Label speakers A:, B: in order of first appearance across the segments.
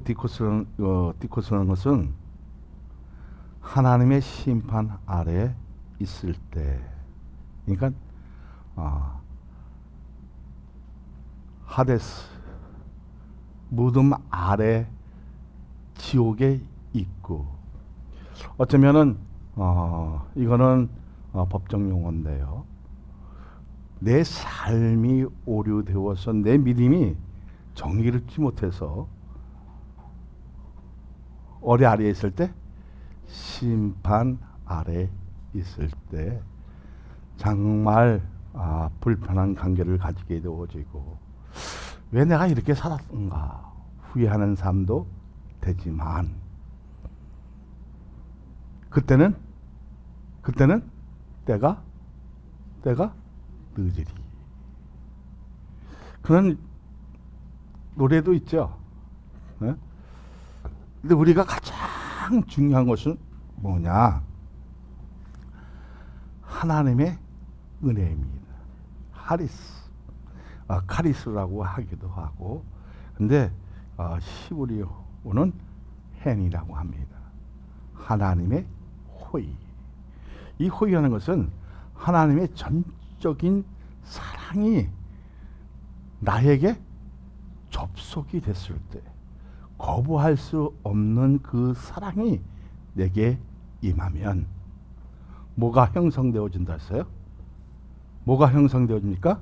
A: 디코스라는 것은 하나님의 심판 아래 있을 때, 그러니까 하데스, 무덤 아래 지옥에 있고, 어쩌면은 이거는 법정 용어인데요. 내 삶이 오류되어서 내 믿음이 정의를 잃지 못해서 어뢰 아래에 있을 때, 심판 아래 있을 때 정말 불편한 관계를 가지게 되어지고, 왜 내가 이렇게 살았던가 후회하는 삶도 되지만, 그때는 때가 늦으리. 그런 노래도 있죠. 네? 근데 우리가 가장 중요한 것은 뭐냐? 하나님의 은혜입니다. 카리스라고 하기도 하고, 근데 히브리어는 헨이라고 합니다. 하나님의 호의. 이 호의라는 것은 하나님의 전적인 사랑이 나에게 접속이 됐을 때, 거부할 수 없는 그 사랑이 내게 임하면 뭐가 형성되어진다 했어요? 뭐가 형성되어집니까?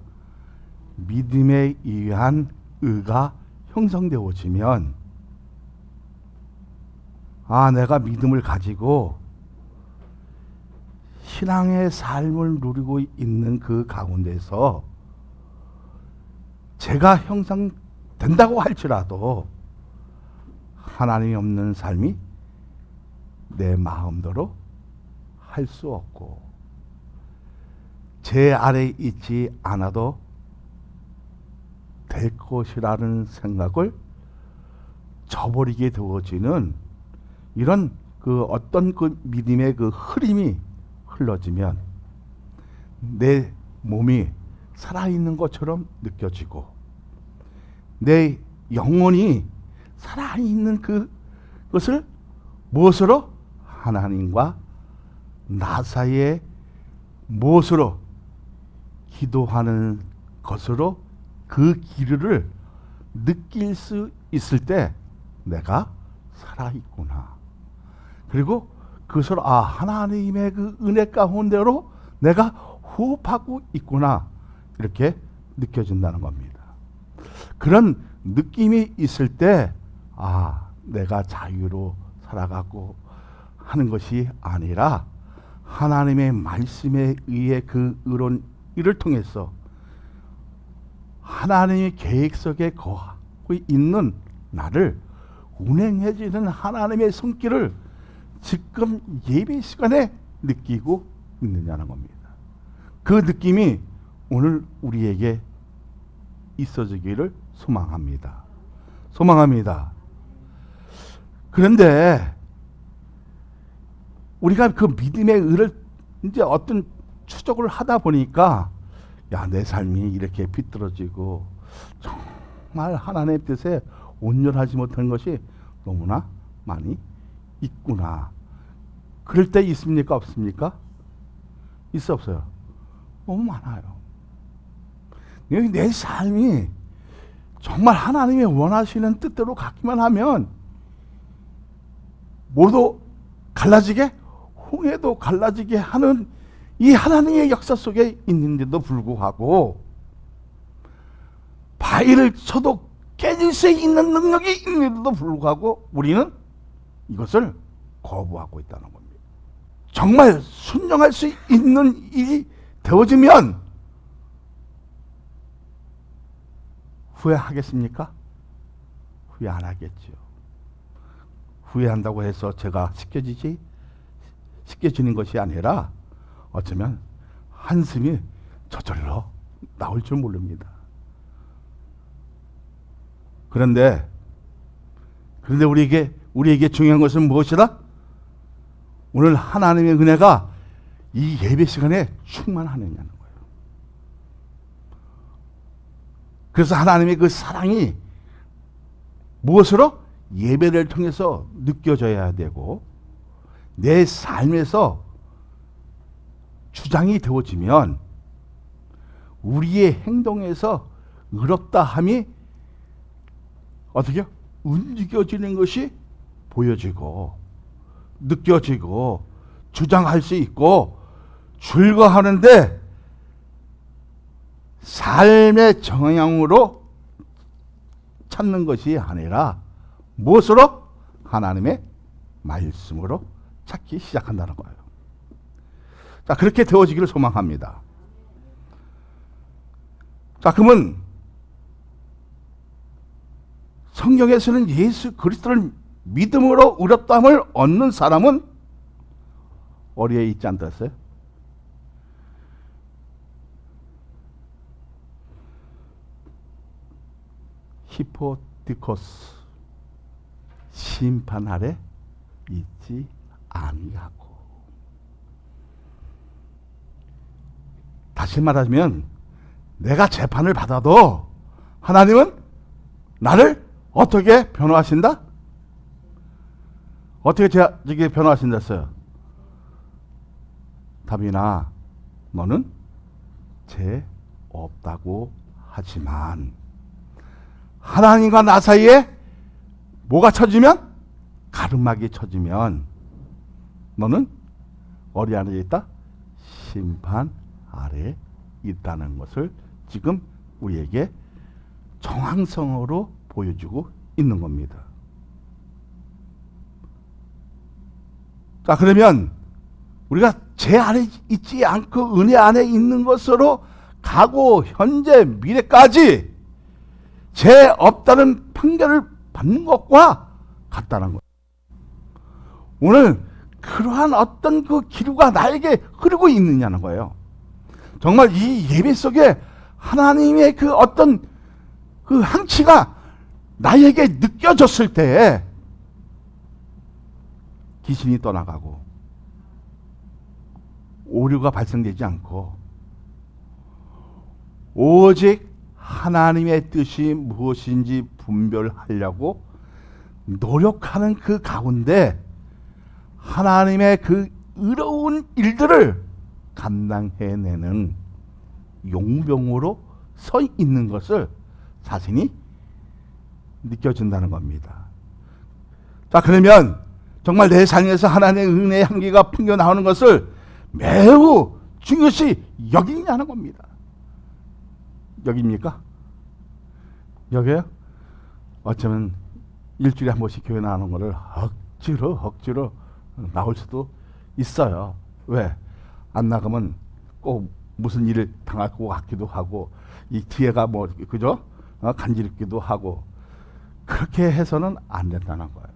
A: 믿음에 의한 의가 형성되어지면, 내가 믿음을 가지고 신앙의 삶을 누리고 있는 그 가운데서 제가 형성된다고 할지라도 하나님이 없는 삶이 내 마음대로 할 수 없고, 제 아래에 있지 않아도 될 것이라는 생각을 저버리게 되어지는 이런 어떤 믿음의 흐름이 흘러지면 내 몸이 살아있는 것처럼 느껴지고, 내 영혼이 살아있는 그것을 무엇으로? 하나님과 나 사이에 무엇으로? 기도하는 것으로 그 기류를 느낄 수 있을 때 내가 살아있구나. 그리고 그것을 하나님의 그 은혜 가운데로 내가 호흡하고 있구나, 이렇게 느껴진다는 겁니다. 그런 느낌이 있을 때 내가 자유로 살아가고 하는 것이 아니라 하나님의 말씀에 의해 그 의로운 일을 통해서 하나님의 계획 속에 거하고 있는 나를 운행해지는 하나님의 손길을 지금 예배 시간에 느끼고 있느냐는 겁니다. 그 느낌이 오늘 우리에게 있어지기를 소망합니다. 그런데 우리가 그 믿음의 의를 이제 어떤 추적을 하다 보니까, 내 삶이 이렇게 비뚤어지고 정말 하나님의 뜻에 온전하지 못한 것이 너무나 많이 있구나. 그럴 때 있습니까? 없습니까? 있어 없어요? 너무 많아요. 내 삶이 정말 하나님의 원하시는 뜻대로 가기만 하면 모두 갈라지게, 홍해도 갈라지게 하는 이 하나님의 역사 속에 있는데도 불구하고, 바위를 쳐도 깨질 수 있는 능력이 있는데도 불구하고 우리는 이것을 거부하고 있다는 겁니다. 정말 순종할 수 있는 일이 되어지면 후회하겠습니까? 후회 안 하겠죠. 후회한다고 해서 제가 씻겨지는 것이 아니라 어쩌면 한숨이 저절로 나올 줄 모릅니다. 그런데 우리에게 중요한 것은 무엇이다? 오늘 하나님의 은혜가 이 예배 시간에 충만하느냐는 거예요. 그래서 하나님의 그 사랑이 무엇으로? 예배를 통해서 느껴져야 되고 내 삶에서 주장이 되어지면 우리의 행동에서 의롭다함이 어떻게 움직여지는 것이 보여지고 느껴지고 주장할 수 있고 즐거워하는데 삶의 정향으로 찾는 것이 아니라 무엇으로? 하나님의 말씀으로 찾기 시작한다는 거예요. 자, 그렇게 되어지기를 소망합니다. 자, 그러면 성경에서는 예수 그리스도를 믿음으로 의롭다함을 얻는 사람은 어디에 있지 않다 했어요? 히포디코스, 심판 아래 있지 아니하고. 다시 말하면 내가 재판을 받아도 하나님은 나를 어떻게 변호하신다? 어떻게 저게 변호하신다 했어요? 답이나 너는 죄 없다고 하지만 하나님과 나 사이에 뭐가 쳐지면? 가르막이 쳐지면 너는 어디 안에 있다? 심판 아래에 있다는 것을 지금 우리에게 정황성으로 보여주고 있는 겁니다. 자, 그러면 우리가 죄 안에 있지 않고 은혜 안에 있는 것으로 과거, 현재, 미래까지 죄 없다는 판결을 받는 것과 같다는 거예요. 오늘 그러한 어떤 그 기류가 나에게 흐르고 있느냐는 거예요. 정말 이 예배 속에 하나님의 그 어떤 그 항치가 나에게 느껴졌을 때 귀신이 떠나가고 오류가 발생되지 않고 오직 하나님의 뜻이 무엇인지 분별하려고 노력하는 그 가운데 하나님의 그 의로운 일들을 감당해내는 용병으로 서 있는 것을 자신이 느껴진다는 겁니다. 자, 그러면 정말 내 삶에서 하나님의 은혜의 향기가 풍겨 나오는 것을 매우 중요시 여기냐는 겁니다. 여깁니까? 여겨요? 어쩌면 일주일에 한 번씩 교회 나오는 것을 억지로 나올 수도 있어요. 왜? 안 나가면 꼭 무슨 일을 당할 것 같기도 하고 이 뒤에가 뭐 그죠? 간지럽기도 하고 그렇게 해서는 안 된다는 거예요.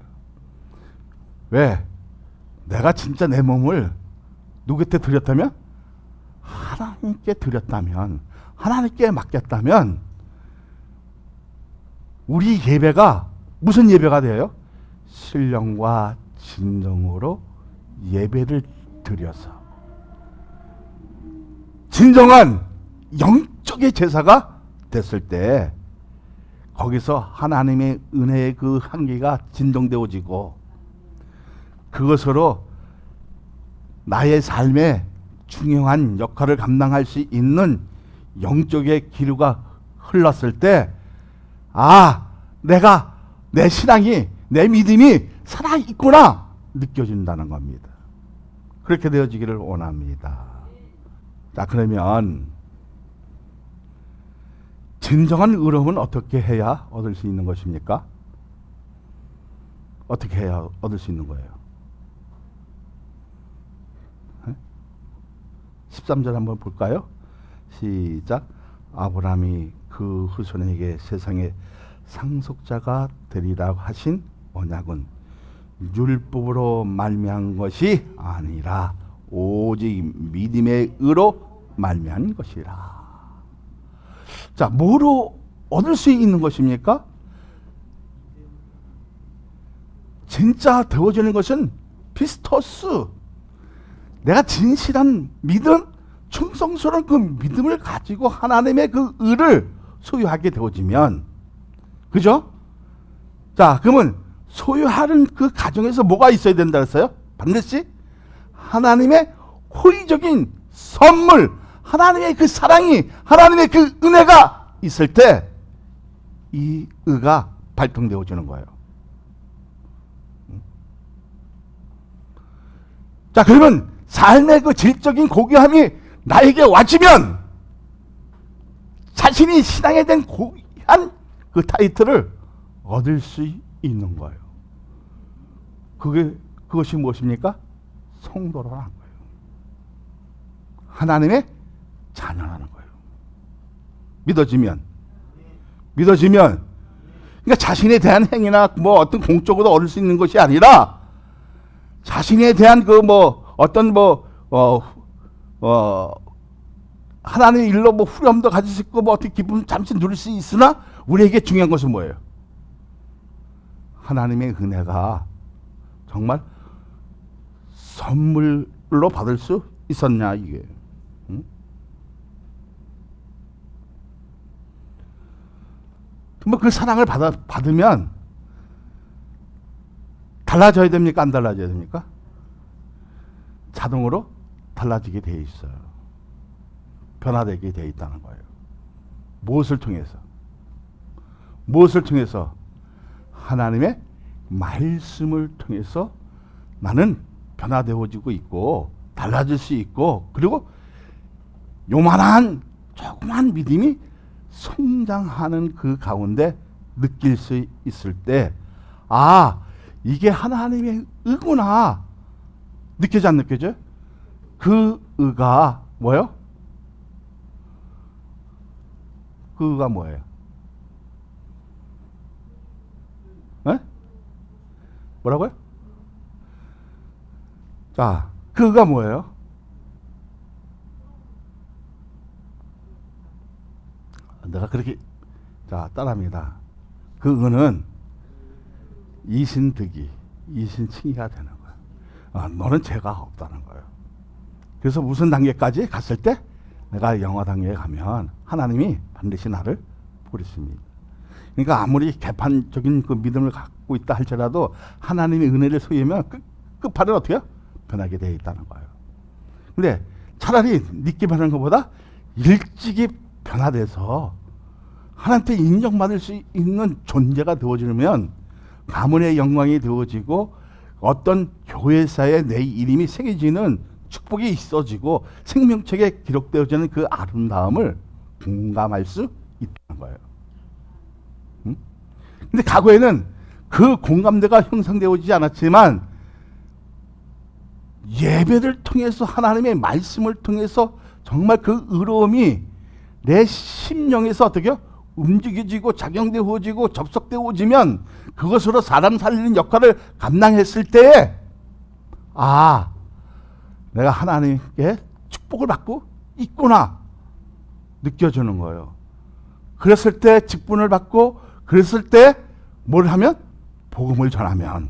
A: 왜? 내가 진짜 내 몸을 누구한테 드렸다면? 하나님께 드렸다면, 하나님께 맡겼다면 우리 예배가 무슨 예배가 돼요? 신령과 진정으로 예배를 드려서 진정한 영적의 제사가 됐을 때 거기서 하나님의 은혜의 그 한계가 진정되어지고 그것으로 나의 삶에 중요한 역할을 감당할 수 있는 영적의 기류가 흘렀을 때 내가 내 신앙이 내 믿음이 살아있구나 느껴진다는 겁니다. 그렇게 되어지기를 원합니다. 자, 그러면 진정한 의로움은 어떻게 해야 얻을 수 있는 것입니까? 어떻게 해야 얻을 수 있는 거예요? 13절 한번 볼까요? 시작. 아브라함이 그 후손에게 세상의 상속자가 되리라고 하신 언약은 율법으로 말미암은 것이 아니라 오직 믿음의 의로 말미암은 것이라. 자, 뭐로 얻을 수 있는 것입니까? 진짜 되어지는 것은 피스토스. 내가 진실한 믿음, 충성스러운 그 믿음을 가지고 하나님의 그 의를 소유하게 되어지면, 그죠? 자, 그러면 소유하는 그 가정에서 뭐가 있어야 된다 그랬어요? 반드시 하나님의 호의적인 선물, 하나님의 그 사랑이, 하나님의 그 은혜가 있을 때 이 의가 발동되어지는 거예요. 자, 그러면 삶의 그 질적인 고귀함이 나에게 와지면 자신이 신앙에 대한 고귀한 그 타이틀을 얻을 수 있는 거예요. 그것이 무엇입니까? 성도라는 거예요. 하나님의 자녀라는 거예요. 믿어지면. 그러니까 자신에 대한 행위나 뭐 어떤 공적으로 얻을 수 있는 것이 아니라 자신에 대한 그 뭐 어떤 하나님의 일로 뭐 후렴도 가질 수 있고 뭐 어떻게 기쁨 잠시 누릴 수 있으나 우리에게 중요한 것은 뭐예요? 하나님의 은혜가 정말 선물로 받을 수 있었냐 이게. 응? 뭐 그 사랑을 받으면 달라져야 됩니까? 안 달라져야 됩니까? 자동으로 달라지게 돼 있어요. 변화되게 돼 있다는 거예요. 무엇을 통해서? 하나님의 말씀을 통해서 나는 변화되어지고 있고 달라질 수 있고, 그리고 요만한 조그만 믿음이 성장하는 그 가운데 느낄 수 있을 때, 아, 이게 하나님의 의구나. 느껴져 안 느껴져요? 그 의가 뭐예요? 그 의가 뭐예요? 에? 뭐라고요? 자, 그 의가 뭐예요? 내가 그렇게, 자, 따라합니다. 그 의는 이신득이, 이신칭의가 되는 거예요. 너는 죄가 없다는 거예요. 그래서 무슨 단계까지 갔을 때 내가 영화 단계에 가면 하나님이 반드시 나를 부르십니다. 그러니까 아무리 개판적인 그 믿음을 갖고 있다 할지라도 하나님의 은혜를 소유하면 끝판은 어떻게 해요? 변하게 되어 있다는 거예요. 근데 차라리 늦게 변하는 것보다 일찍이 변화돼서 하나님께 인정받을 수 있는 존재가 되어지면 가문의 영광이 되어지고 어떤 교회사에 내 이름이 새겨지는 축복이 있어지고 생명책에 기록되어지는 그 아름다움을 공감할 수 있다는 거예요. 응? 근데 과거에는 그 공감대가 형성되어지지 않았지만 예배를 통해서 하나님의 말씀을 통해서 정말 그 의로움이 내 심령에서 어떻게 움직여지고 작용되어지고 접속되어지면 그것으로 사람 살리는 역할을 감당했을 때에, 아, 내가 하나님께 축복을 받고 있구나 느껴지는 거예요. 그랬을 때 직분을 받고, 그랬을 때 뭘 하면? 복음을 전하면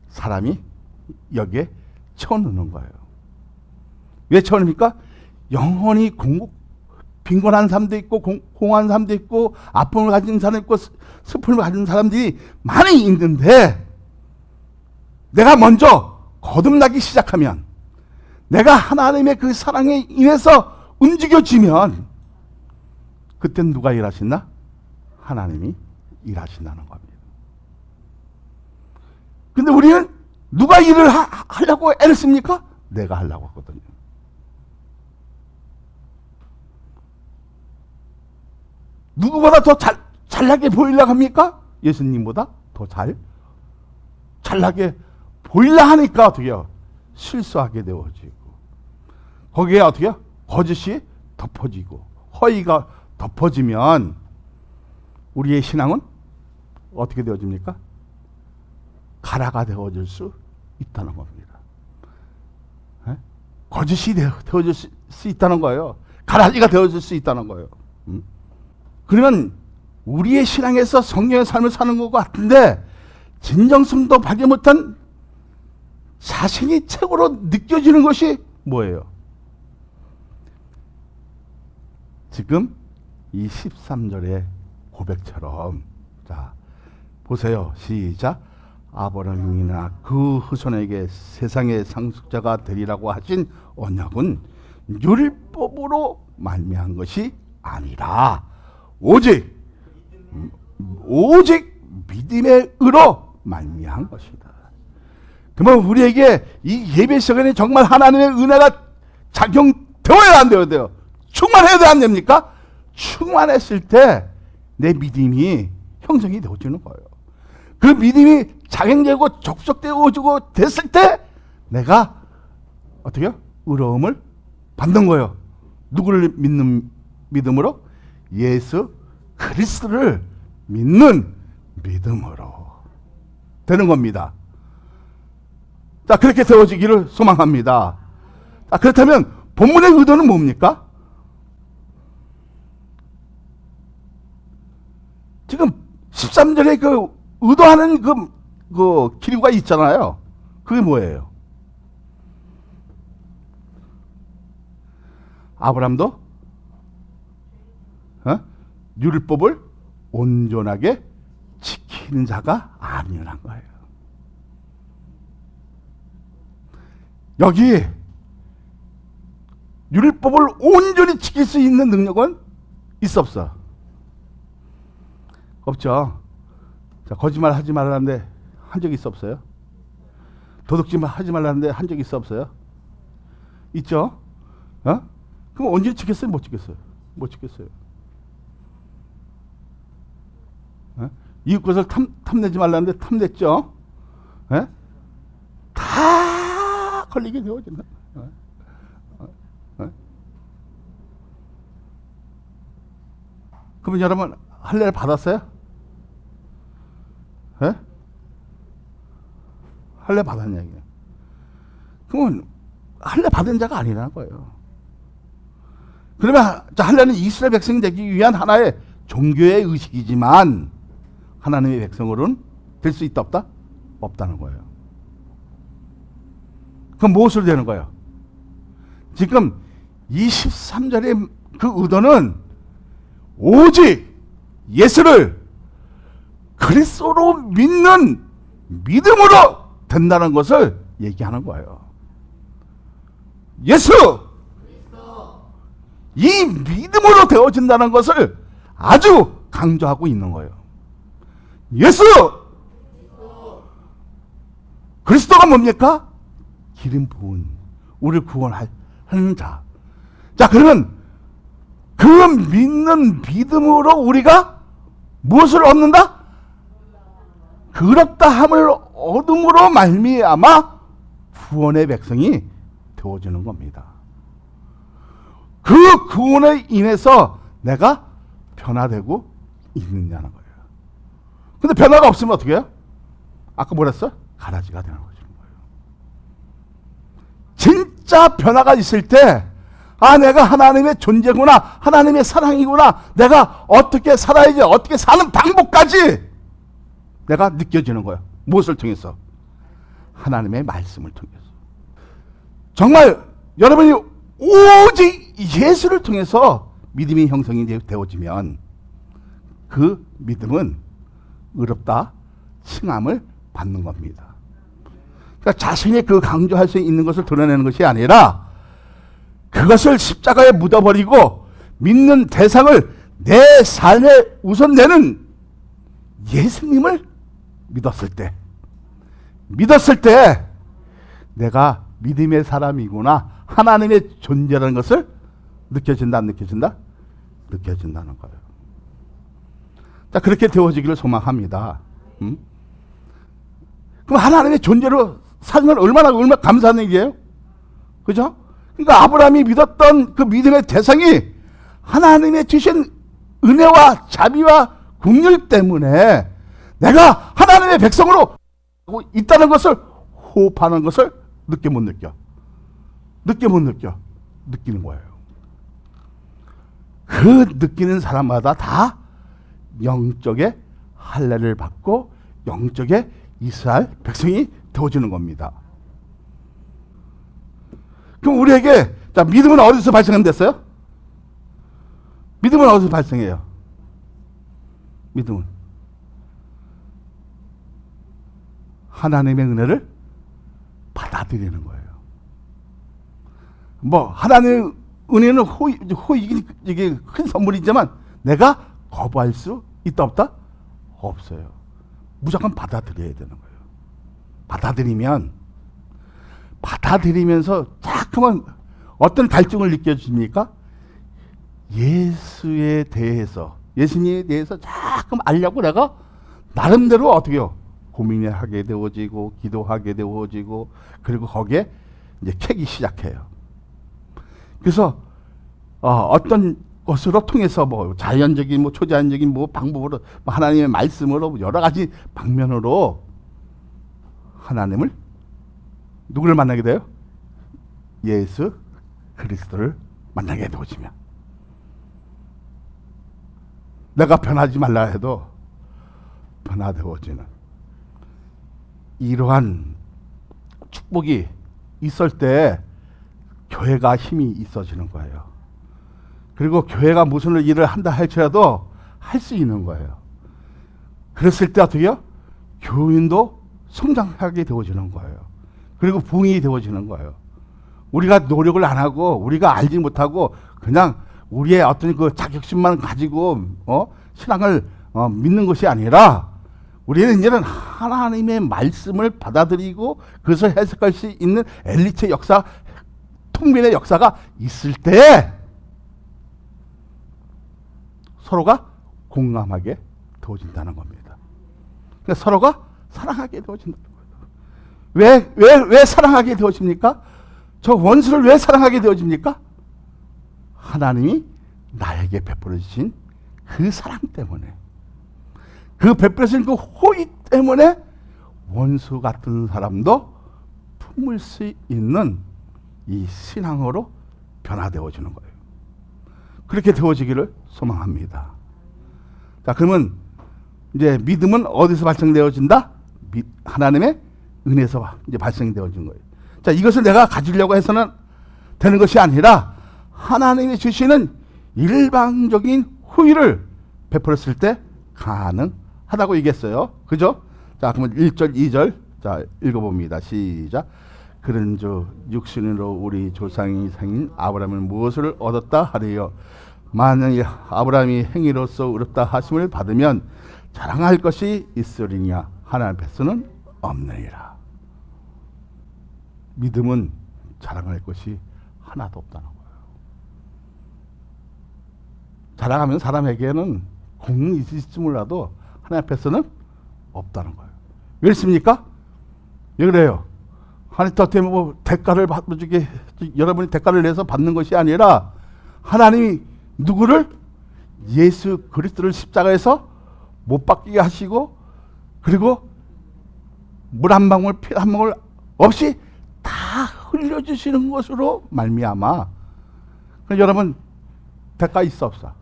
A: 사람이 여기에 채워넣는 거예요. 왜 채워넣습니까? 영혼이 빈곤한 사람도 있고 공허한 사람도 있고 아픔을 가진 사람도 있고 슬픔을 가진 사람들이 많이 있는데, 내가 먼저 거듭나기 시작하면, 내가 하나님의 그 사랑에 인해서 움직여지면, 그땐 누가 일하신다? 하나님이 일하신다는 겁니다. 근데 우리는 누가 일을 하려고 애를 씁니까? 내가 하려고 하거든요. 누구보다 더 잘나게 보이려고 합니까? 예수님보다 더 잘나게 보이려 하니까 어떻게 해요? 실수하게 되어지고, 거기에 어떻게 해요? 거짓이 덮어지고 허위가 덮어지면 우리의 신앙은 어떻게 되어집니까? 가라가 되어질 수 있다는 겁니다. 에? 거짓이 되어질 수 있다는 거예요. 가라지가 되어질 수 있다는 거예요. 그러면 우리의 신앙에서 성령의 삶을 사는 것 같은데 진정성도 발견 못한 자신이 최고로 느껴지는 것이 뭐예요? 지금 이 13절의 고백처럼, 자, 보세요. 시작. 아브라함이나 그 후손에게 세상의 상속자가 되리라고 하신 언약은 율법으로 말미암은 것이 아니라 오직 믿음의 의로 말미암은 것이다. 그러면 우리에게 이 예배 시간에 정말 하나님의 은혜가 작용되어야 안 돼요? 충만해야 돼, 안 됩니까? 충만했을 때 내 믿음이 형성이 되어지는 거예요. 그 믿음이 작용되고 접속되어지고 됐을 때 내가 어떻게요? 의로움을 받는 거예요. 누구를 믿는 믿음으로? 예수 그리스도를 믿는 믿음으로 되는 겁니다. 자, 그렇게 되어지기를 소망합니다. 자, 그렇다면 본문의 의도는 뭡니까? 지금 13절에 그 의도하는 그 기류가 있잖아요. 그게 뭐예요? 아브라함도 율법을 온전하게 지키는 자가 아니라는 거예요. 여기 율법을 온전히 지킬 수 있는 능력은 있어 없어? 없죠. 자, 거짓말 하지 말라는데 한 적이 있어 없어요? 도둑질 하지 말라는데 한 적이 있어 없어요? 있죠. 그럼 언제 지켰어요? 못 지켰어요? 못 지켰어요. 이웃 것을 탐내지 말라는데 탐냈죠. 다 걸리게 되어진다. 그러면 여러분 할례를 받았어요? 할례 받았냐 이게? 그러면 할례 받은 자가 아니라는 거예요. 그러면 할례는 이스라엘 백성이 되기 위한 하나의 종교의 의식이지만 하나님의 백성으로는 될 수 있다 없다? 없다는 거예요. 그럼 무엇으로 되는 거예요? 지금 23절의 그 의도는 오직 예수를 그리스도로 믿는 믿음으로 된다는 것을 얘기하는 거예요. 예수! 이 믿음으로 되어진다는 것을 아주 강조하고 있는 거예요. 예수! 그리스도가 뭡니까? 기름 부은 우리를 구원하는 자. 자, 그러면 그 믿는 믿음으로 우리가 무엇을 얻는다? 그렇다함을 얻음으로 말미암아 구원의 백성이 되어지는 겁니다. 그 구원에 인해서 내가 변화되고 있느냐는 거예요. 근데 변화가 없으면 어떻게 해요? 아까 뭐랬어? 가라지가 되는 거예요. 진짜 변화가 있을 때 내가 하나님의 존재구나, 하나님의 사랑이구나, 내가 어떻게 살아야지, 어떻게 사는 방법까지 내가 느껴지는 거예요. 무엇을 통해서? 하나님의 말씀을 통해서. 정말 여러분이 오직 예수를 통해서 믿음이 형성이 되어지면 그 믿음은 의롭다 칭함을 받는 겁니다. 그러니까 자신이 그 강조할 수 있는 것을 드러내는 것이 아니라 그것을 십자가에 묻어버리고 믿는 대상을 내 삶에 우선 내는 예수님을 믿었을 때 내가 믿음의 사람이구나, 하나님의 존재라는 것을 느껴진다, 안 느껴진다? 느껴진다는 거예요. 자, 그렇게 되어지기를 소망합니다. 그럼 하나님의 존재로 살면 얼마나 감사한 일이에요? 그죠? 그러니까 아브라함이 믿었던 그 믿음의 대상이 하나님의 주신 은혜와 자비와 긍휼 때문에 내가 하나님의 백성으로 있다는 것을 호흡하는 것을 느껴 못 느껴? 느껴 못 느껴? 느끼는 거예요. 그 느끼는 사람마다 다 영적의 할례를 받고 영적의 이스라엘 백성이 되어지는 겁니다. 그럼 우리에게 자, 믿음은 어디서 발생됐어요? 믿음은 어디서 발생해요? 믿음은 하나님의 은혜를 받아들이는 거예요. 뭐 하나님의 은혜는 이게 큰 선물이지만 내가 거부할 수 있다 없다? 없어요. 무조건 받아들여야 되는 거예요. 받아들이면서 자꾸만 어떤 갈증을 느껴집니까? 예수님에 대해서 자꾸 알려고 내가 나름대로 어떻게 해요? 고민하게 되어지고 기도하게 되어지고 그리고 거기에 이제 캐기 시작해요. 그래서 어떤 것으로 통해서 뭐 자연적인 뭐 초자연적인 뭐 방법으로 뭐 하나님의 말씀으로 여러 가지 방면으로 하나님을 누구를 만나게 돼요? 예수 그리스도를 만나게 되어지면 내가 변하지 말라 해도 변화되어지는 이러한 축복이 있을 때 교회가 힘이 있어지는 거예요. 그리고 교회가 무슨 일을 한다 할지라도 할 수 있는 거예요. 그랬을 때 어떻게 해요? 교인도 성장하게 되어지는 거예요. 그리고 부흥이 되어지는 거예요. 우리가 노력을 안 하고 우리가 알지 못하고 그냥 우리의 어떤 그 자격심만 가지고 신앙을 믿는 것이 아니라 우리는 이제는 하나님의 말씀을 받아들이고 그것을 해석할 수 있는 엘리트 역사, 통변의 역사가 있을 때 서로가 공감하게 되어진다는 겁니다. 그러니까 서로가 사랑하게 되어진다는 거예요. 왜 사랑하게 되어집니까? 저 원수를 왜 사랑하게 되어집니까? 하나님이 나에게 베풀어 주신 그 사랑 때문에, 그 베풀어 주신 그 호의 때문에 원수 같은 사람도 품을 수 있는 이 신앙으로 변화되어지는 거예요. 그렇게 되어지기를 소망합니다. 자, 그러면 이제 믿음은 어디서 발생되어진다? 하나님의 은혜에서 이제 발생되어진 거예요. 자, 이것을 내가 가지려고 해서는 되는 것이 아니라 하나님이 주시는 일방적인 후의를 베풀었을 때 가능하다고 얘기했어요. 그죠? 자, 그러면 1절, 2절 자 읽어봅니다. 시작. 그런즉 육신으로 우리 조상이 생긴 아브라함은 무엇을 얻었다 하리요? 만일 아브라함이 행위로서 의롭다 하심을 받으면 자랑할 것이 있으리냐? 하나님 앞에서는 없느니라. 믿음은 자랑할 것이 하나도 없다는 거예요. 자랑하면 사람에게는 공이 있을지 몰라도 하나님 앞에서는 없다는 거예요. 왜 그렇습니까? 왜 그래요? 하나님한테 뭐 대가를 받주게 여러분이 대가를 내서 받는 것이 아니라 하나님이 누구를 예수 그리스도를 십자가에서 못 박히게 하시고 그리고 물 한 방울 피 한 방울 없이 다 흘려주시는 것으로 말미암아. 여러분 대가 있어 없어?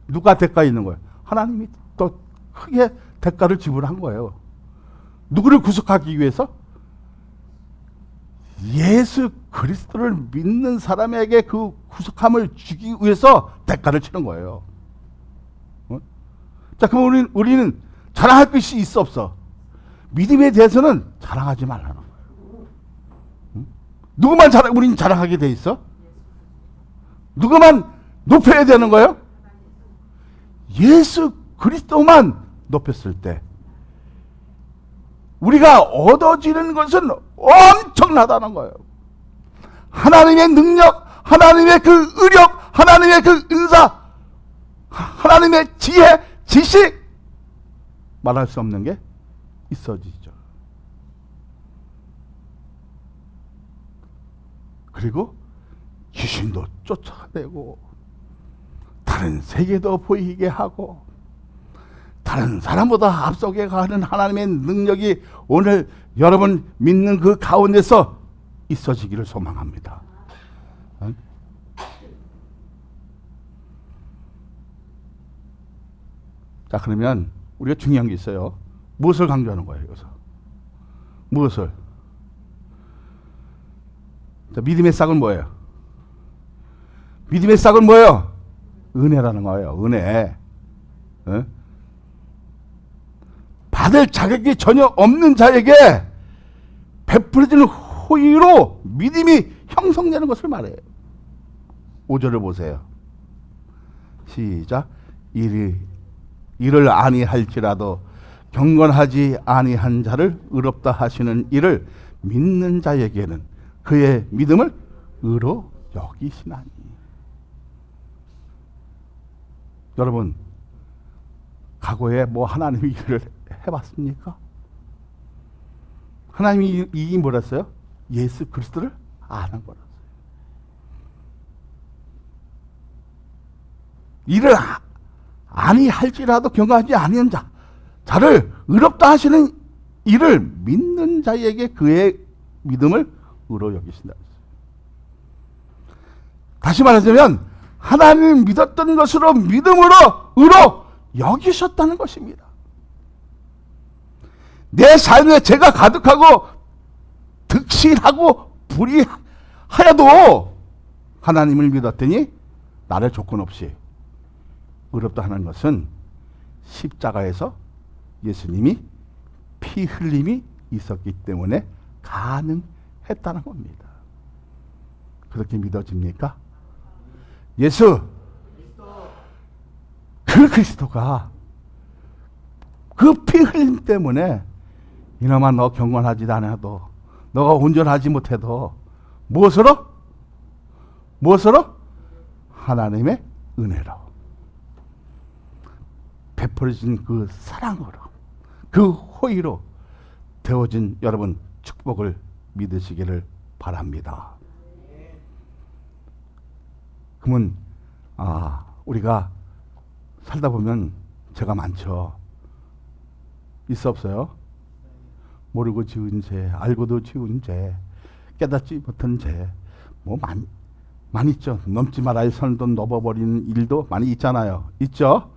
A: 누가 대가 있는 거예요? 하나님이 더 크게 대가를 지불한 거예요. 누구를 구속하기 위해서? 예수 그리스도를 믿는 사람에게 그 구속함을 주기 위해서 대가를 치는 거예요. 자, 그럼 우리는 자랑할 것이 있어 없어? 믿음에 대해서는 자랑하지 말라는 거예요. 누구만 우리는 자랑하게 돼 있어? 누구만 높여야 되는 거예요? 예수 그리스도만 높였을 때 우리가 얻어지는 것은 엄청나다는 거예요. 하나님의 능력, 하나님의 그 의력, 하나님의 그 은사, 하나님의 지혜, 지식 말할 수 없는 게 있어지죠. 그리고 귀신도 쫓아내고 다른 세계도 보이게 하고 다른 사람보다 앞서게 가는 하나님의 능력이 오늘 여러분 믿는 그 가운데서 있어지기를 소망합니다. 자, 그러면 우리가 중요한 게 있어요. 무엇을 강조하는 거예요, 여기서? 무엇을? 자, 믿음의 싹은 뭐예요? 믿음의 싹은 뭐예요? 은혜라는 거예요. 은혜. 받을 자격이 전혀 없는 자에게 베풀어지는 호의로 믿음이 형성되는 것을 말해요. 5절을 보세요. 시작. 이를 아니할지라도 경건하지 아니한 자를 의롭다 하시는 이를 믿는 자에게는 그의 믿음을 의로 여기시나니. 여러분, 과거에 뭐 하나님이 일을 해봤습니까? 하나님이 이 뭐랬어요? 예수 그리스도를 아는 거라서요. 이를 아니할지라도 경건하지 아니한 자를 의롭다 하시는 이를 믿는 자에게 그의 믿음을 의로 여기신다. 다시 말하자면 하나님을 믿었던 것으로 믿음으로 의로 여기셨다는 것입니다. 내 삶에 죄가 가득하고 득실하고 불의하여도 하나님을 믿었더니 나를 조건 없이 의롭다 하는 것은 십자가에서 예수님이 피 흘림이 있었기 때문에 가능했다는 겁니다. 그렇게 믿어집니까? 예수 그 그리스도가 그 피 흘림 때문에 이놈아 너 경건하지도 않아도 너가 온전하지 못해도 무엇으로? 하나님의 은혜로 베풀어진 그 사랑으로 그 호의로 되어진 여러분 축복을 믿으시기를 바랍니다. 그러면 우리가 살다 보면 죄가 많죠. 있어 없어요? 모르고 지은 죄, 알고도 지은 죄, 깨닫지 못한 죄, 뭐 많이 있죠. 넘지 말아야 선도 넘어버리는 일도 많이 있잖아요. 있죠?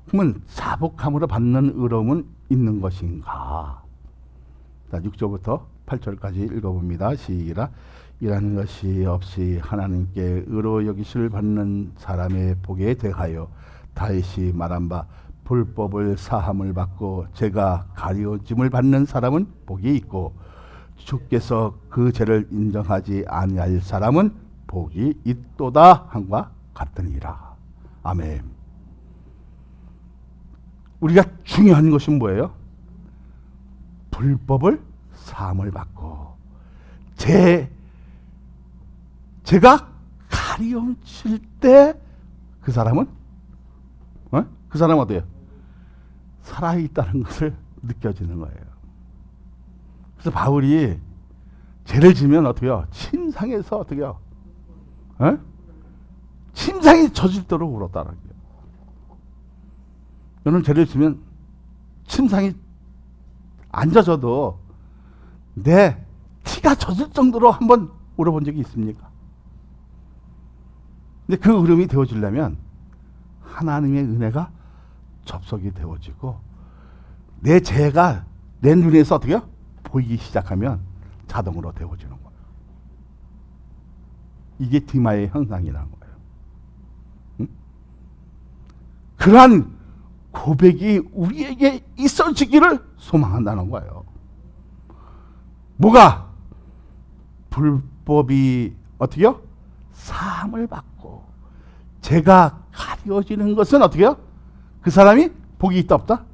A: 그러면 자복함으로 받는 의로움은 있는 것인가? 자, 6절부터 8절까지 읽어봅니다. 시작. 이라는 것이 없이 하나님께 의로 여기실 받는 사람의 복에 대하여 다윗이 말한 바 불법을 사함을 받고 죄가 가려짐을 받는 사람은 복이 있고 주께서 그 죄를 인정하지 아니할 사람은 복이 있도다 함과 같으니라. 아멘. 우리가 중요한 것은 뭐예요? 불법을 사함을 받고 죄가 가리움칠 때 그 사람은 그 사람은 어때요? 살아있다는 것을 느껴지는 거예요. 그래서 바울이 죄를 지면 어떻게요? 침상에서 어떻게요? 침상이 젖을도록 울었다는 거예요. 여러분 죄를 지면 침상이 안 젖어도 내 티가 젖을 정도로 한번 울어본 적이 있습니까? 근데 그 울음이 되어지려면 하나님의 은혜가 접속이 되어지고 내 죄가 내 눈에서 어떻게 보이기 시작하면 자동으로 되어지는 거예요. 이게 디마의 현상이라는 거예요. 응? 그러한 고백이 우리에게 있어지기를 소망한다는 거예요. 뭐가? 불법이 어떻게요? 사함을 받고 죄가 가려지는 것은 어떻게요? 그 사람이 복이 있다 없다?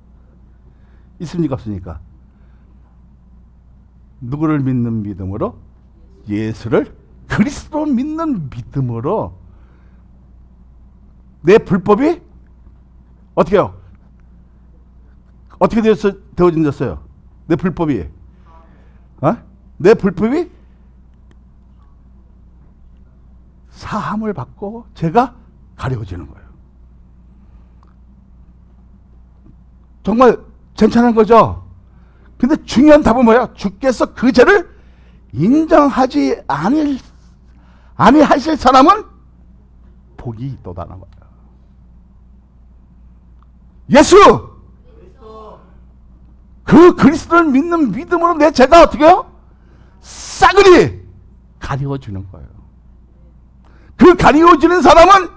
A: 있습니까 없습니까? 누구를 믿는 믿음으로? 예수를 그리스도 믿는 믿음으로 내 불법이 어떻게요? 어떻게 되어졌어요? 내 불법이 내 불법이 사함을 받고 죄가 가려지는 거예요. 정말 괜찮은 거죠? 근데 중요한 답은 뭐야? 주께서 그 죄를 인정하지 아니하실 사람은 복이 있도다는 거예요. 예수! 그 그리스도를 믿는 믿음으로 내 죄가 어떻게 해요? 싸그리 가려워지는 거예요. 그 가려워지는 사람은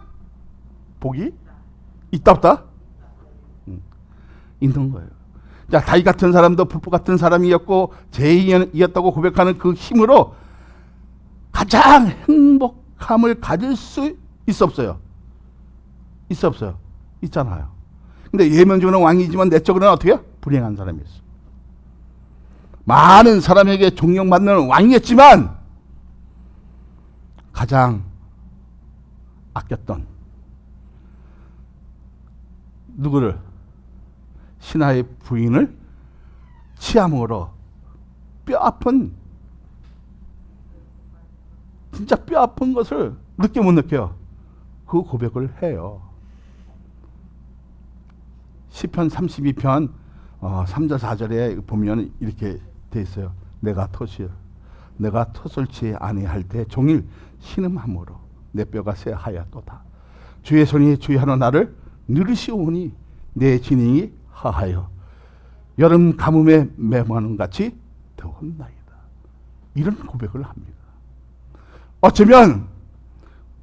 A: 복이 있다 없다? 있는 거예요. 자, 다윗 같은 사람도 불법 같은 사람이었고 죄인이었다고 고백하는 그 힘으로 가장 행복함을 가질 수 있어 없어요? 있어 없어요? 있잖아요. 근데 예면적으로는 왕이지만 내적으로는 어떻게 해요? 불행한 사람이었어. 많은 사람에게 존경받는 왕이었지만 가장 아꼈던 누구를? 신하의 부인을 치함으로 뼈아픈, 진짜 뼈아픈 것을 느껴 못 느껴요? 그 고백을 해요. 시편 32편 3절 4절에 보면 이렇게 돼 있어요. 내가 톳을 치지 아니할 때 종일 신음함으로 내 뼈가 새하얗도다. 주의 손이 주의하러 나를 누르시오니 내 진행이 하하여 여름 가뭄에 메모하는 같이 더웠나이다. 이런 고백을 합니다. 어쩌면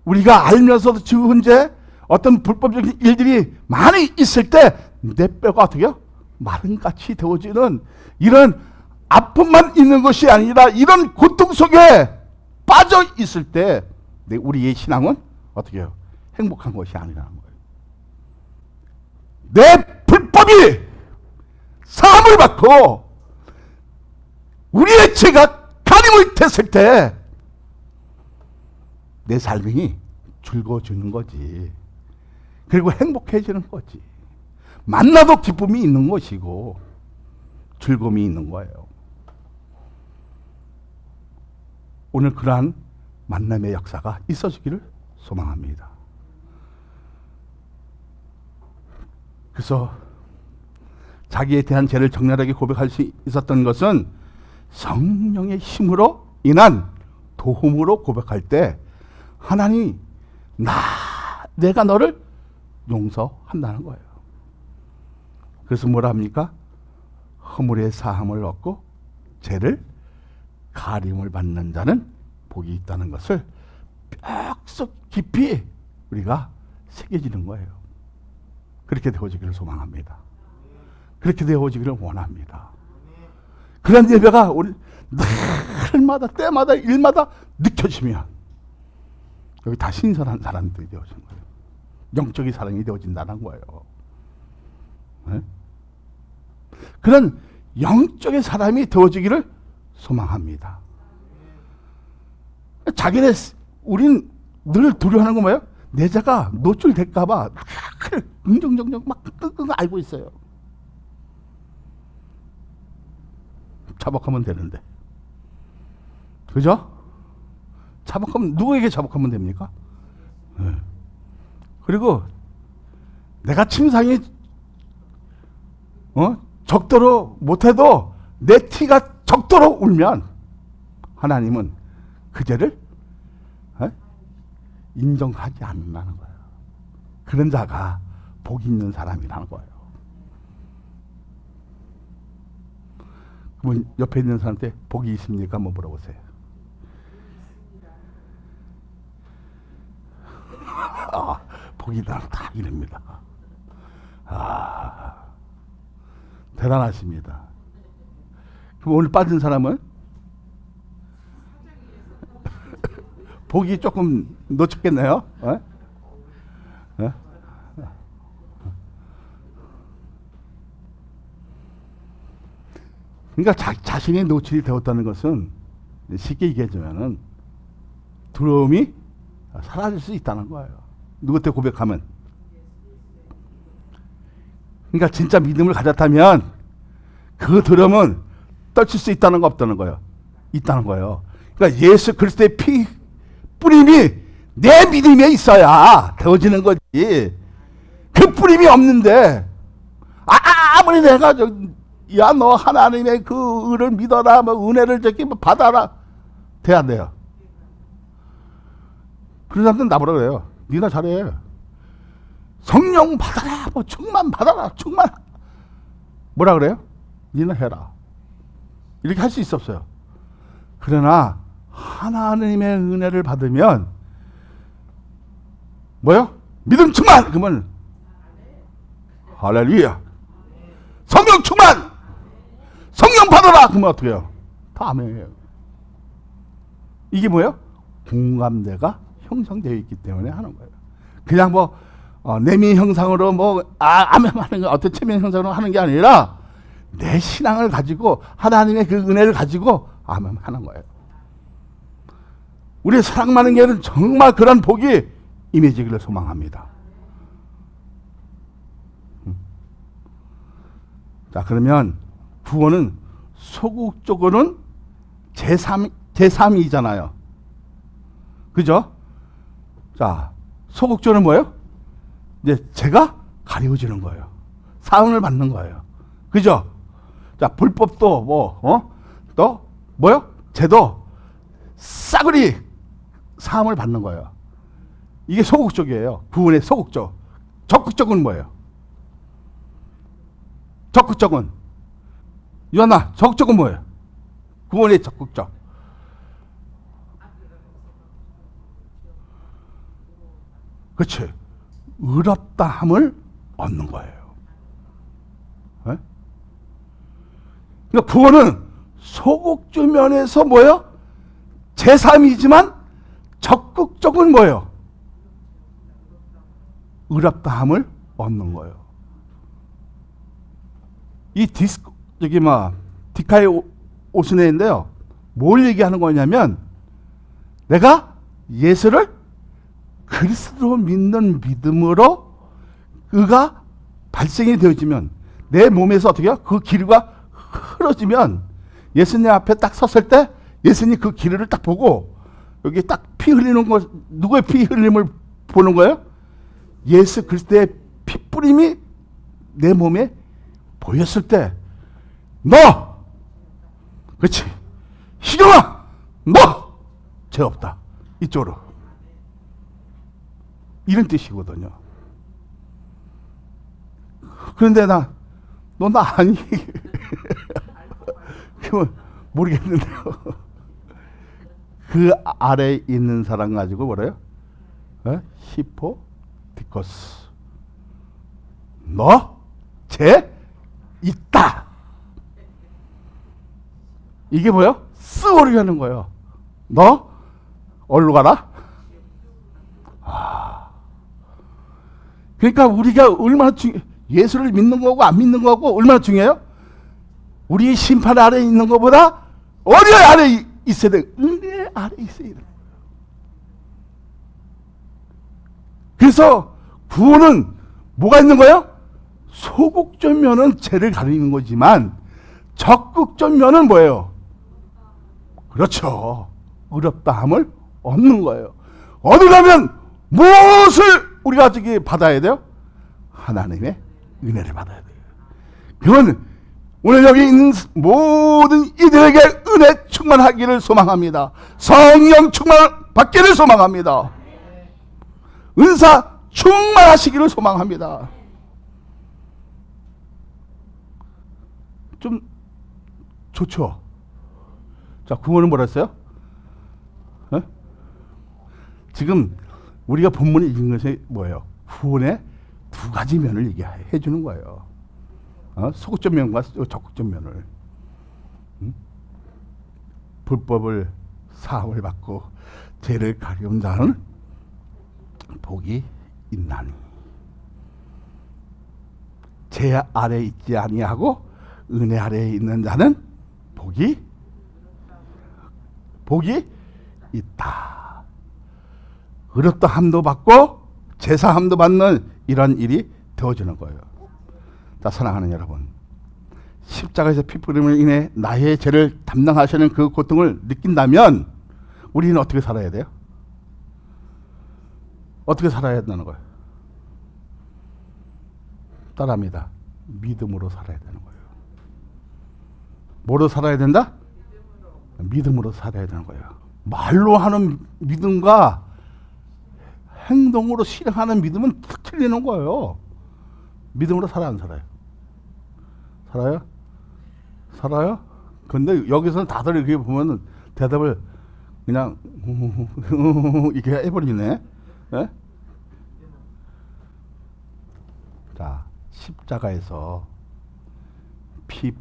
A: 우리가 알면서도 지금 현재 어떤 불법적인 일들이 많이 있을 때 내 뼈가 어떻게 해요? 마른같이 되어지는 이런 아픔만 있는 것이 아니라 이런 고통 속에 빠져 있을 때 우리의 신앙은 어떻게 해요? 행복한 것이 아니라는 거예요. 내 불법이 사함을 받고 우리의 죄가 가림을 됐을 때 내 삶이 즐거워지는 거지. 그리고 행복해지는 거지. 만나도 기쁨이 있는 것이고 즐거움이 있는 거예요. 오늘 그러한 만남의 역사가 있어지기를 소망합니다. 그래서 자기에 대한 죄를 적나라하게 고백할 수 있었던 것은 성령의 힘으로 인한 도움으로 고백할 때 하나님이 내가 너를 용서한다는 거예요. 그래서 뭐라 합니까? 허물의 사함을 얻고 죄를 가림을 받는 자는 복이 있다는 것을 뼛속 깊이 우리가 새겨지는 거예요. 그렇게 되어지기를 소망합니다. 그렇게 되어지기를 원합니다. 그런 예배가 우리 날마다 때마다 일마다 느껴지면 여기 다 신선한 사람들이 되어지는 거예요. 영적인 사람이 되어진다는 거예요. 네? 그런 영적인 사람이 되어지기를 소망합니다. 자기네 우린 늘 두려워하는 건 뭐예요? 내 자가 노출될까봐 긍정정정 막 알고 있어요. 자복하면 되는데, 그죠? 자복하면 누구에게 자복하면 됩니까? 네. 그리고 내가 침상이 적도록 못해도 내 티가 적도록 울면 하나님은 그 죄를 인정하지 않는다는 거예요. 그런 자가 복 있는 사람이라는 거예요. 그럼 옆에 있는 사람한테 복이 있습니까? 한번 물어보세요. 복이다 다 이럽니다. 대단하십니다. 그럼 오늘 빠진 사람은 복이 조금 놓쳤겠네요. 그러니까 자신이 노출이 되었다는 것은 쉽게 얘기하자면은 두려움이 사라질 수 있다는 거예요. 누구한테 고백하면. 그러니까 진짜 믿음을 가졌다면 그 두려움은 떨칠 수 있다는 거 없다는 거예요. 있다는 거예요. 그러니까 예수 그리스도의 피 뿌림이 내 믿음에 있어야 되어지는 거지. 그 뿌림이 없는데 아무리 내가 야 너 하나님의 그 의를 믿어라, 뭐 은혜를 저기 뭐 받아라, 돼 안 돼요? 그런 사람들은 나보라 그래요. 니나 잘해. 성령 받아라, 뭐 충만 받아라, 충만. 뭐라 그래요? 니나 해라. 이렇게 할 수 있어 없어요? 그러나 하나님의 은혜를 받으면 뭐요? 믿음 충만. 그러면 할렐루야. 성령 충만. 받아라! 그러면 어떻게 해요? 다 아멘이에요. 이게 뭐예요? 공감대가 형성되어 있기 때문에 하는 거예요. 그냥 뭐 내면 형상으로 아멘하는 거 어떤 체면 형상으로 하는 게 아니라 내 신앙을 가지고 하나님의 그 은혜를 가지고 아멘하는 거예요. 우리 사랑 많은 교회는 정말 그런 복이 임해지기를 소망합니다. 자, 그러면 구원은 소극적으로는 제3이잖아요. 그죠? 자, 소극적으로는 뭐예요? 이제 제가 가리워지는 거예요. 사함을 받는 거예요. 그죠? 자, 불법도 또 뭐요? 죄도 싸그리 사함을 받는 거예요. 이게 소극적이에요. 구원의 소극적. 적극적은 뭐예요? 적극적은 요한아, 적극적은 뭐예요? 구원의 적극적. 그렇지. 의롭다함을 얻는 거예요. 네? 그러니까 구원은 소극적 면에서 뭐예요? 제3이지만 적극적은 뭐예요? 의롭다함을 얻는 거예요. 이 디카의 오스네인데요. 뭘 얘기하는 거냐면 내가 예수를 그리스도로 믿는 믿음으로 의가 발생이 되어지면 내 몸에서 어떻게 해요? 그 기류가 흐러지면 예수님 앞에 딱 섰을 때 예수님 그 기류를 딱 보고 여기 딱 피 흘리는 거, 누구의 피 흘림을 보는 거예요? 예수 그리스도의 피 뿌림이 내 몸에 보였을 때 너! 그렇지. 희경아! 너! 죄 없다. 이쪽으로. 이런 뜻이거든요. 그런데 너 나 아니? 그건 모르겠는데요. 그 아래에 있는 사람 가지고 뭐래요? 히포디코스. 너? 죄? 있다. 이게 뭐예요? 쓰오리라는 거예요. 너? 어디로 가라? 그러니까 우리가 얼마나 예수를 믿는 거고 안 믿는 거고 얼마나 중요해요? 우리 심판 아래에 있는 것보다 어디 아래에 있어야 돼? 은혜 아래에 있어야 돼. 그래서 구원은 뭐가 있는 거예요? 소극적 면은 죄를 가리는 거지만 적극적 면은 뭐예요? 그렇죠. 의롭다함을 얻는 거예요. 얻으려면 무엇을 우리가 저기 받아야 돼요? 하나님의 은혜를 받아야 돼요. 그건 오늘 여기 있는 모든 이들에게 은혜 충만하기를 소망합니다. 성령 충만 받기를 소망합니다. 은사 충만하시기를 소망합니다. 좀 좋죠? 자, 구원은 뭐라 했어요? 지금 우리가 본문에 읽은 것이 뭐예요? 구원의 두 가지 면을 얘기해 주는 거예요. 소극적 면과 적극적 면을. 불법을 사함을 받고 죄를 가리운 자는 복이 있나니 죄 아래에 있지 아니하고 은혜 아래에 있는 자는 복이 있다. 의롭다함도 받고 제사함도 받는 이런 일이 되어지는 거예요. 자, 사랑하는 여러분, 십자가에서 피 뿌림으로 인해 나의 죄를 담당하시는 그 고통을 느낀다면 우리는 어떻게 살아야 돼요? 어떻게 살아야 된다는 거예요? 따라합니다. 믿음으로 살아야 되는 거예요. 뭐로 살아야 된다? 믿음으로 살아야 되는 거예요. 말로 하는 믿음과 행동으로 실행하는 믿음은 탁 틀리는 거예요. 믿음으로 살아요, 안 살아요? 살아요? 살아요? 근데 여기서는 다들 이렇게 보면은 대답을 그냥 이렇게 해버리네. 네? 자, 십자가에서 피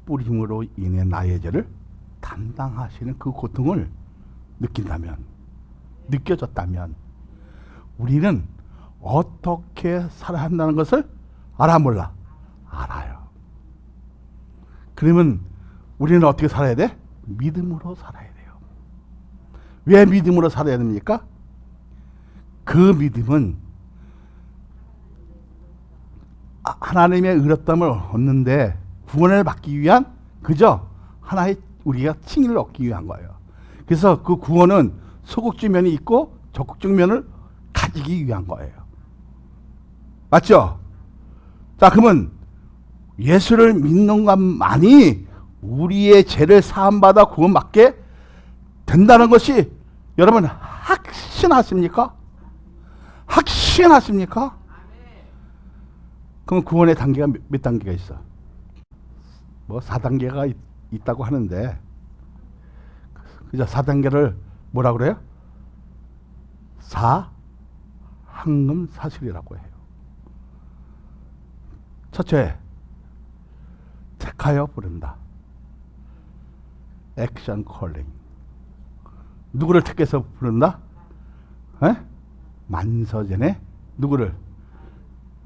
A: 뿌림으로 인해 나의 죄를 담당하시는 그 고통을 느낀다면, 느껴졌다면 우리는 어떻게 살아야 한다는 것을 알아 몰라? 알아요. 그러면 우리는 어떻게 살아야 돼? 믿음으로 살아야 돼요. 왜 믿음으로 살아야 됩니까? 그 믿음은 하나님의 의롭다함을 얻는데 구원을 받기 위한 그저 하나의 우리가 칭의를 얻기 위한 거예요. 그래서 그 구원은 소극적 면이 있고 적극적 면을 가지기 위한 거예요. 맞죠? 자, 그러면 예수를 믿는 것만이 우리의 죄를 사함받아 구원받게 된다는 것이 여러분 확신하십니까? 확신하십니까? 그럼 구원의 단계가 몇 단계가 있어? 뭐 4단계가 있다고 하는데 그죠? 4단계를 뭐라고 그래요? 사항금 사실이라고 해요. 첫째, 택하여 부른다. 액션 콜링. 누구를 택해서 부른다? 에? 만서전에 누구를?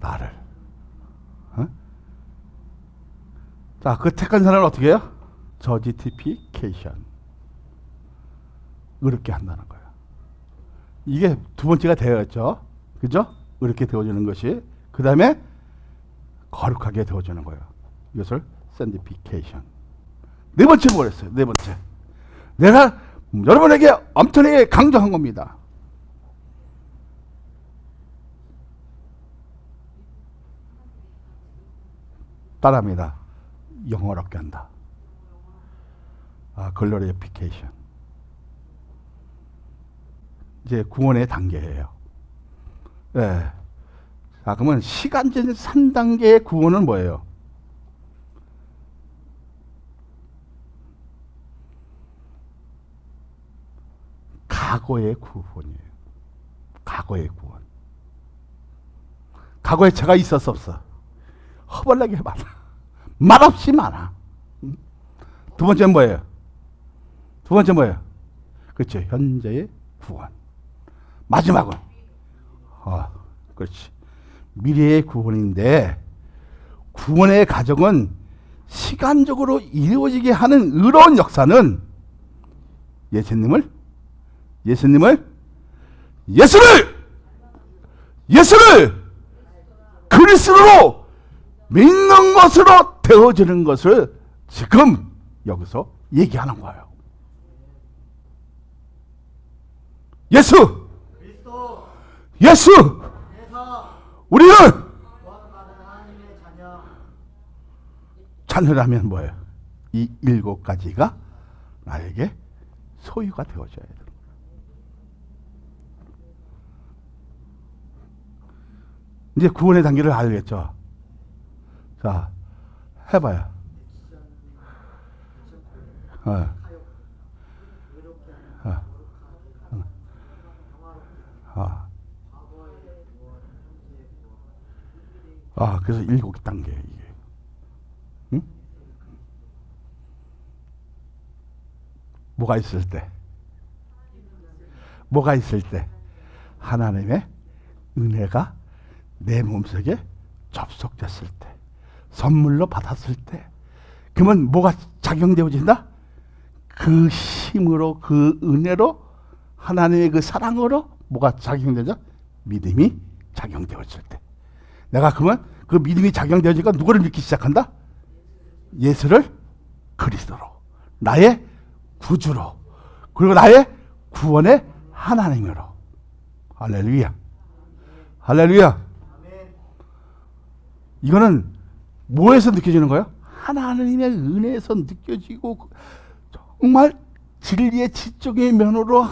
A: 나를. 어? 자, 그 택한 사람은 어떻게 해요? 저지티피케이션. 의롭게 한다는 거예요. 이게 두 번째가 되었죠. 그죠? 의롭게 되어주는 것이. 그 다음에 거룩하게 되어주는 거예요. 이것을 샌디피케이션. 네 번째 뭐랬어요? 네 번째. 내가 여러분에게 엄청나게 강조한 겁니다. 따라합니다. 영어롭게 한다. 글로리피케이션. 이제 구원의 단계예요. 네. 자, 그러면 시간적인 3단계의 구원은 뭐예요? 과거의 구원이에요. 과거의 구원. 과거에 죄가 있었어 없어? 허벌나게 많아. 말없이 많아. 두 번째는 뭐예요? 두 번째 뭐예요? 그렇죠. 현재의 구원. 마지막은 그렇지. 미래의 구원인데 구원의 과정은 시간적으로 이루어지게 하는 의로운 역사는 예수를 그리스도로 믿는 것으로 되어지는 것을 지금 여기서 얘기하는 거예요. 예수 우리는 자녀라면 뭐예요? 이 7가지가 나에게 소유가 되어져야 돼요. 이제 구원의 단계를 알겠죠? 자, 해봐요. 그래서 7단계 이게. 응? 뭐가 있을 때? 하나님의 은혜가 내 몸속에 접속됐을 때, 선물로 받았을 때, 그러면 뭐가 작용되어진다? 그 힘으로, 그 은혜로, 하나님의 그 사랑으로 뭐가 작용되죠? 믿음이 작용되어질 때. 내가 그러면 그 믿음이 작용되어지니까 누구를 믿기 시작한다? 예수를 그리스도로, 나의 구주로, 그리고 나의 구원의 하나님으로. 할렐루야. 할렐루야. 이거는 뭐에서 느껴지는 거예요? 하나님의 은혜에서 느껴지고 정말 진리의 지적인 면으로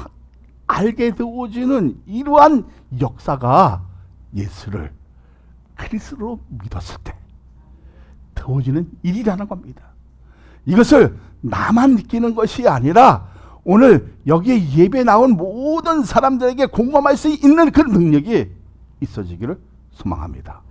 A: 알게 되어지는 이러한 역사가 예수를 그리스도로 믿었을 때 되어지는 일이라는 겁니다. 이것을 나만 느끼는 것이 아니라 오늘 여기에 예배 나온 모든 사람들에게 공감할 수 있는 그 능력이 있어지기를 소망합니다.